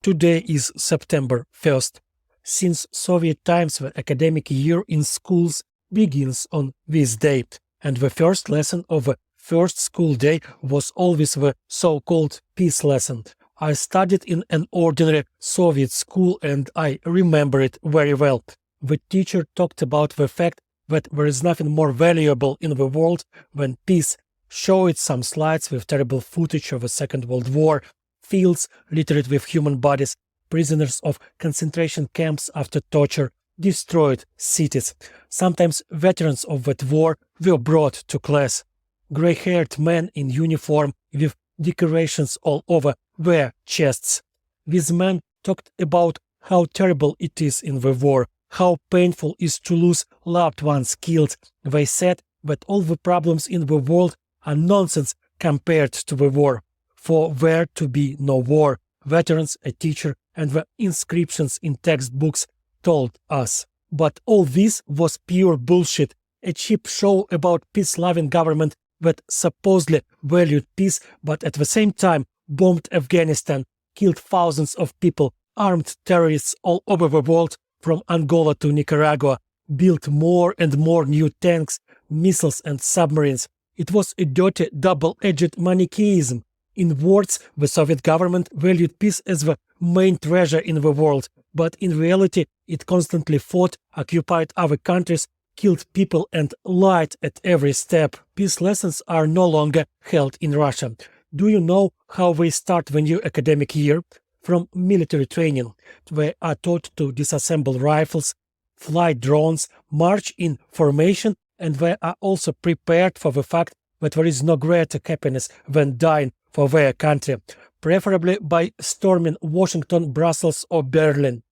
Today is September 1st. Since Soviet times, the academic year in schools begins on this date, and the first lesson of the first school day was always the so-called peace lesson. I studied in an ordinary Soviet school and I remember it very well. The teacher talked about the fact that there is nothing more valuable in the world than peace, showed some slides with terrible footage of the Second World War, fields littered with human bodies, prisoners of concentration camps after torture, destroyed cities. Sometimes veterans of that war were brought to class. Gray-haired men in uniform with decorations all over their chests. These men talked about how terrible it is in the war, how painful it is to lose loved ones killed. They said that all the problems in the world are nonsense compared to the war. For there to be no war, veterans, a teacher, and the inscriptions in textbooks told us. But all this was pure bullshit, a cheap show about peace-loving government that supposedly valued peace, but at the same time bombed Afghanistan, killed thousands of people, armed terrorists all over the world, from Angola to Nicaragua, built more and more new tanks, missiles and submarines. It was a dirty, double-edged Manichaeism. In words, the Soviet government valued peace as the main treasure in the world, but in reality it constantly fought, occupied other countries, killed people and lied at every step. Peace lessons are no longer held in Russia. Do you know how they start the new academic year? From military training. They are taught to disassemble rifles, fly drones, march in formation, and they are also prepared for the fact that there is no greater happiness than dying for their country, preferably by storming Washington, Brussels or Berlin.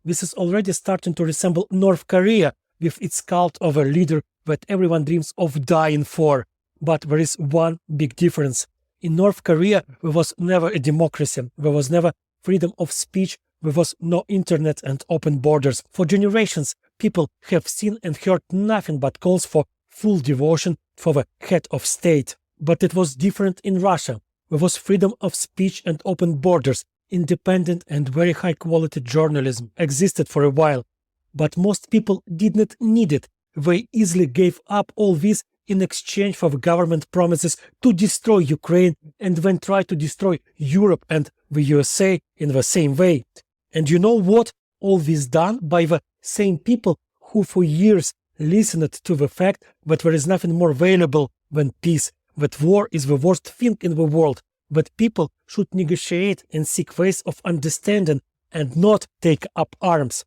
This is already starting to resemble North Korea with its cult of a leader that everyone dreams of dying for. But there is one big difference. In North Korea there was never a democracy, there was never freedom of speech, there was no internet and open borders. For generations, people have seen and heard nothing but calls for full devotion for the head of state. But it was different in Russia. There was freedom of speech and open borders. Independent and very high-quality journalism existed for a while. But most people did not need it. They easily gave up all this in exchange for the government promises to destroy Ukraine and then try to destroy Europe and the USA in the same way. And you know what? All this done by the same people who for years listened to the fact that there is nothing more valuable than peace, that war is the worst thing in the world, that people should negotiate and seek ways of understanding and not take up arms.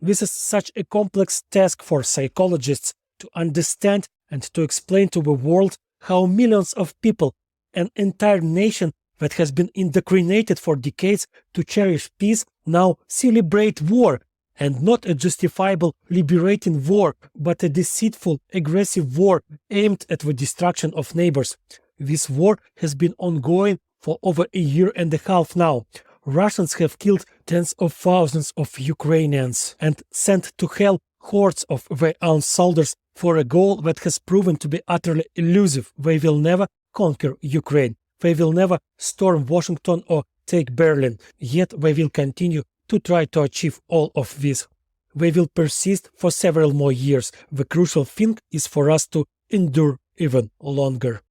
This is such a complex task for psychologists to understand and to explain to the world how millions of people, an entire nation that has been indoctrinated for decades to cherish peace, now celebrate war, and not a justifiable liberating war, but a deceitful, aggressive war aimed at the destruction of neighbors. This war has been ongoing for over a year and a half now. Russians have killed tens of thousands of Ukrainians and sent to hell hordes of their own soldiers for a goal that has proven to be utterly elusive. They will never conquer Ukraine. They will never storm Washington or take Berlin. Yet they will continue to try to achieve all of this. They will persist for several more years. The crucial thing is for us to endure even longer.